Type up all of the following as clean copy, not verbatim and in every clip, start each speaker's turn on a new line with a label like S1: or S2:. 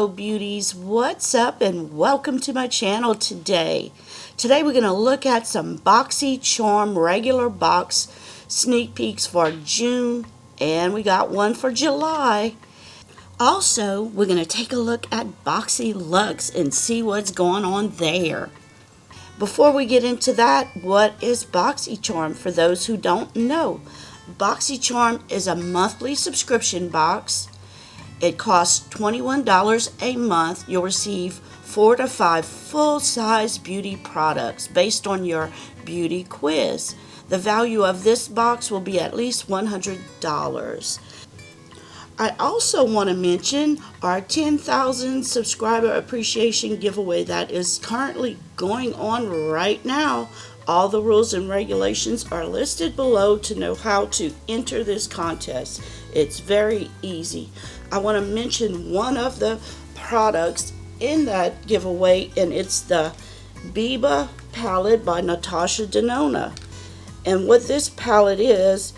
S1: Hello beauties, what's up and welcome to my channel today. Today we're going to look at some Boxycharm regular box sneak peeks for June, and we got one for July. Also, we're going to take a look at Boxyluxe and see what's going on there. Before we get into that, what is Boxycharm for those who don't know? Boxycharm is a monthly subscription box. It costs $21 a month. You'll receive 4 to 5 full-size beauty products based on your beauty quiz. The value of this box will be at least $100. I also want to mention our 10,000 subscriber appreciation giveaway that is currently going on right now. All the rules and regulations are listed below to know how to enter this contest. It's very easy. I want to mention one of the products in that giveaway, and it's the Biba palette by Natasha Denona. And what this palette is,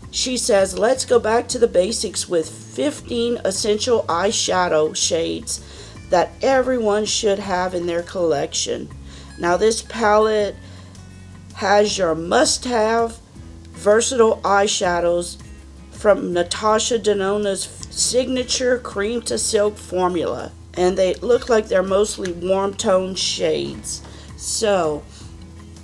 S1: she says, let's go back to the basics with 15 essential eyeshadow shades that everyone should have in their collection. Now this palette has your must-have versatile eyeshadows from Natasha Denona's signature cream to silk formula, and they look like they're mostly warm tone shades. So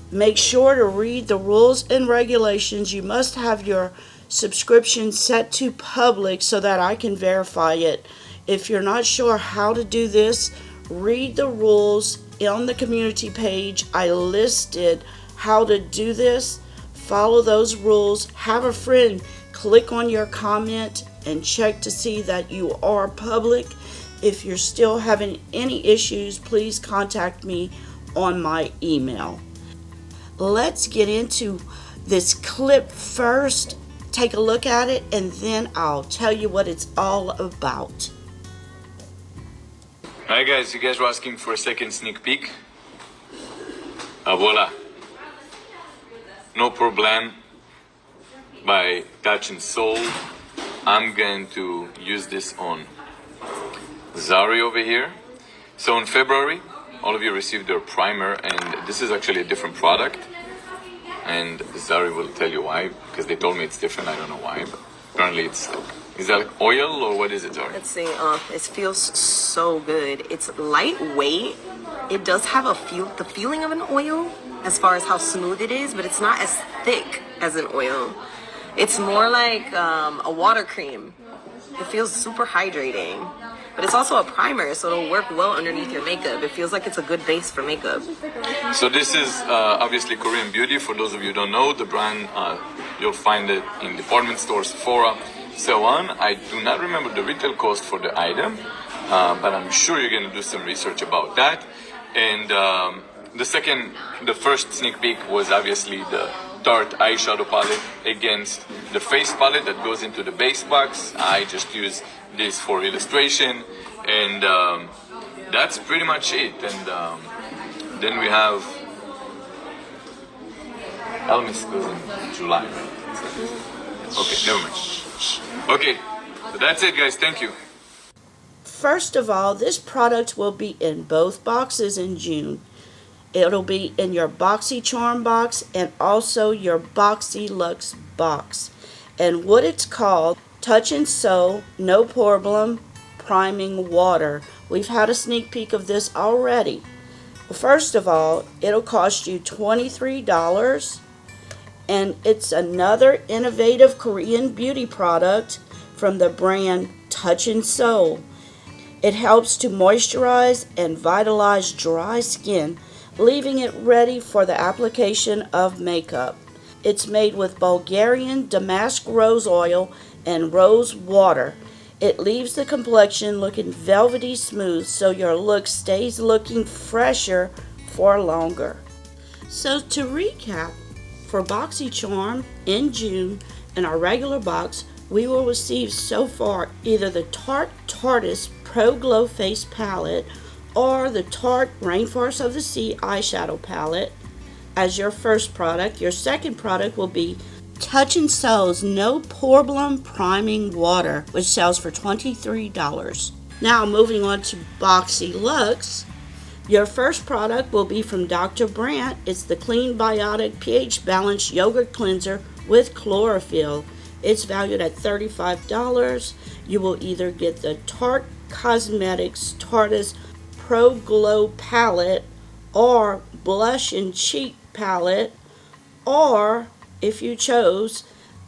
S1: make sure to read the rules and regulations. You must have your subscription set to public so that I can verify it. If you're not sure how to do this, read the rules on the community page. I listed how to do this. Follow those rules. Have a friend click on your comment and check to see that you are public. If you're still having any issues, please contact me on my email. Let's get into this clip first. Take a look at it and then I'll tell you what it's all about.
S2: Hi guys, you guys were asking for a second sneak peek. Voila. No Problem by Touch and Soul. I'm going to use this on Zari over here. So in February, all of you received their primer, and this is actually a different product. And Zari will tell you why, because they told me it's different. I don't know why, but apparently it's like, is that like oil or what is it, Zari?
S3: Let's see, it feels so good. It's lightweight. It does have the feeling of an oil as far as how smooth it is, but it's not as thick as an oil. It's more like a water cream. It feels super hydrating, but it's also a primer, so it'll work well underneath your makeup. It feels like it's a good base for makeup.
S2: So this is obviously Korean Beauty. For those of you who don't know, the brand, you'll find it in department stores, Sephora, so on. I do not remember the retail cost for the item, but I'm sure you're going to do some research about that. And the first sneak peek was obviously the Tarte eyeshadow palette against the face palette that goes into the base box. I just use this for illustration, and that's pretty much it. And then we have Elmis goes in July, right? Okay, never mind. Okay, so that's it guys, thank you.
S1: First of all, this product will be in both boxes in June. It'll be in your Boxycharm box and also your Boxyluxe box. And what it's called, Touch and Soul No Problem Priming Water. We've had a sneak peek of this already. Well, first of all, it'll cost you $23, and it's another innovative Korean beauty product from the brand Touch and Soul. It helps to moisturize and vitalize dry skin, leaving it ready for the application of makeup. It's made with Bulgarian damask rose oil and rose water. It leaves the complexion looking velvety smooth, so your look stays looking fresher for longer. So to recap, for Boxycharm in June in our regular box, we will receive so far either the Tarte Pro Glow Face Palette or the Tarte Rainforest of the Sea eyeshadow palette as your first product. Your second product will be Touch and Soul's No Problem Priming Water, which sells for $23. Now moving on to Boxyluxe. Your first product will be from Dr. Brandt. It's the Clean Biotic pH Balanced Yogurt Cleanser with Chlorophyll. It's valued at $35. You will either get the Tarte Cosmetics Tarte's Pro Glow Palette or Blush and Cheek Palette, or if you chose,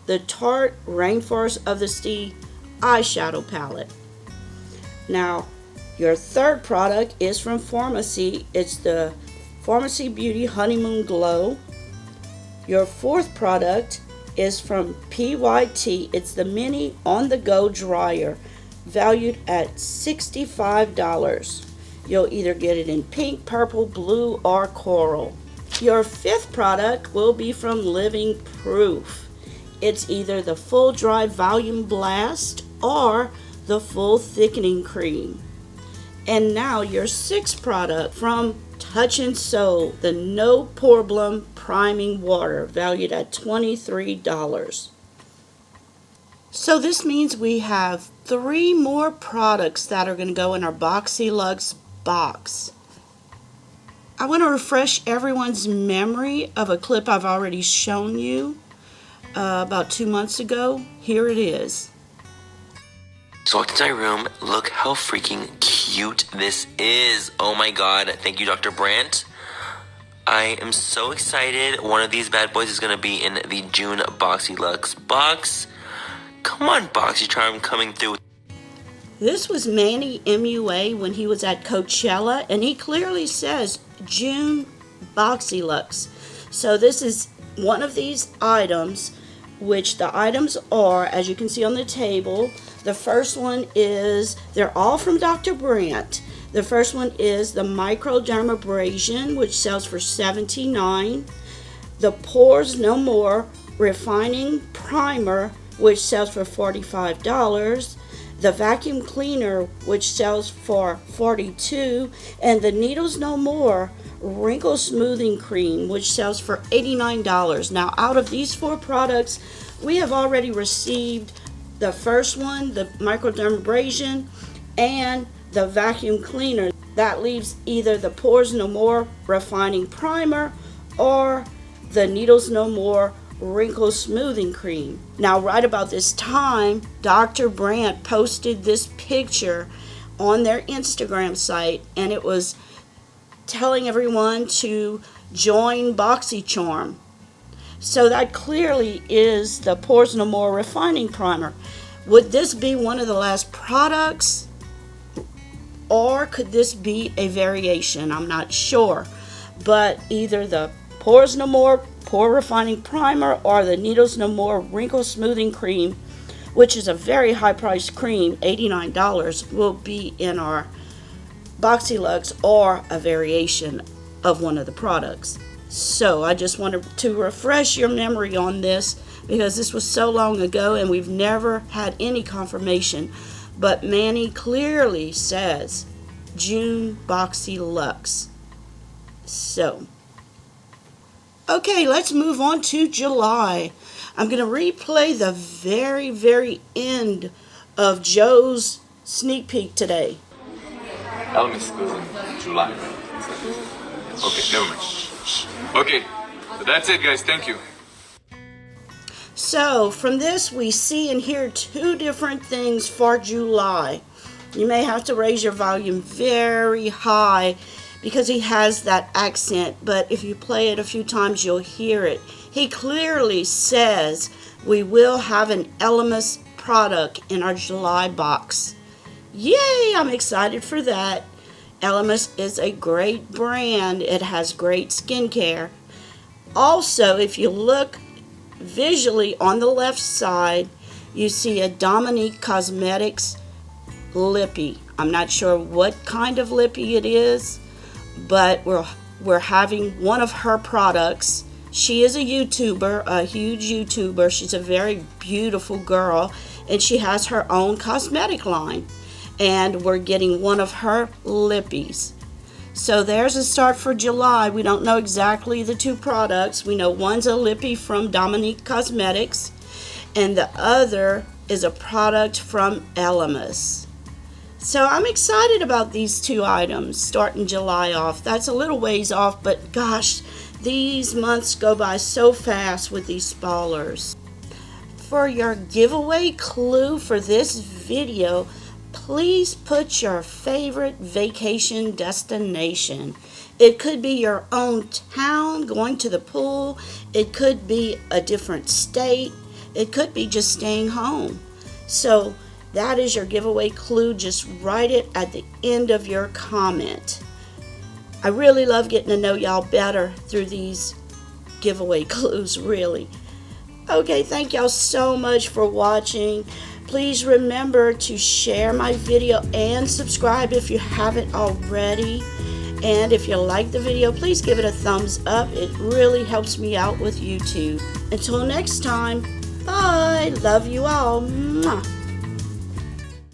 S1: the Tarte Rainforest of the Sea Eyeshadow Palette. Now, your third product is from Pharmacy. It's the Pharmacy Beauty Honeymoon Glow. Your fourth product is from PYT. It's the Mini On-the-Go Dryer, valued at $65. You'll either get it in pink, purple, blue, or coral. Your fifth product will be from Living Proof. It's either the Full Dry Volume Blast or the Full Thickening Cream. And now your sixth product from Touch and Soul, the No Problem Priming Water, valued at $23. So this means we have 3 more products that are going to go in our Boxyluxe box. I want to refresh everyone's memory of a clip I've already shown you about 2 months ago. Here it is.
S4: So I walked into my room. Look how freaking cute this is. Oh my god. Thank you, Dr. Brandt. I am so excited. One of these bad boys is going to be in the June Boxyluxe box. Come on, Boxycharm, coming through.
S1: This was Manny MUA when he was at Coachella, and he clearly says June Boxyluxe. So this is one of these items, which the items are, as you can see on the table. The first one is, they're all from Dr. Brandt. The first one is the Microdermabrasion, which sells for $79. The Pores No More Refining Primer, which sells for $45. The Vacuum Cleaner, which sells for $42. And the Needles No More Wrinkle Smoothing Cream, which sells for $89. Now, out of these 4 products, we have already received the first one, the Microdermabrasion, and the Vacuum Cleaner. That leaves either the Pores No More Refining Primer or the Needles No More Wrinkle Smoothing Cream. Now, right about this time, Dr. Brandt posted this picture on their Instagram site, and it was telling everyone to join Boxycharm. So that clearly is the Pores No More Refining Primer. Would this be one of the last products, or could this be a variation? I'm not sure. But either the Pores No More Pore Refining Primer or the Needles No More Wrinkle Smoothing Cream, which is a very high priced cream, $89, will be in our Boxyluxe or a variation of one of the products. So I just wanted to refresh your memory on this, because this was so long ago and we've never had any confirmation. But Manny clearly says June Boxyluxe. So, okay, let's move on to July. I'm going to replay the very, very end of Joe's sneak peek today.
S2: Elmis goes in July. Okay, never mind. Okay, so that's it, guys. Thank you.
S1: So from this we see and hear 2 different things for July. You may have to raise your volume very high because he has that accent, but if you play it a few times you'll hear it. He clearly says we will have an Elemis product in our July box. Yay, I'm excited for that. Elemis is a great brand. It has great skincare. Also, if you look visually on the left side, you see a Dominique Cosmetics lippy. I'm not sure what kind of lippy it is, but we're having one of her products. She is a YouTuber, a huge YouTuber. She's a very beautiful girl, and she has her own cosmetic line. And we're getting one of her lippies. So there's a start for July. We don't know exactly the 2 products. We know one's a lippy from Dominique Cosmetics, and the other is a product from Elemis. So I'm excited about these two items starting July off. That's a little ways off, but gosh, these months go by so fast with these spoilers. For your giveaway clue for this video, please put your favorite vacation destination. It could be your own town, going to the pool. It could be a different state. It could be just staying home. So that is your giveaway clue. Just write it at the end of your comment. I really love getting to know y'all better through these giveaway clues, really. Okay, thank y'all so much for watching. Please remember to share my video and subscribe if you haven't already. And if you like the video, please give it a thumbs up. It really helps me out with YouTube. Until next time, bye. Love you all. Mwah.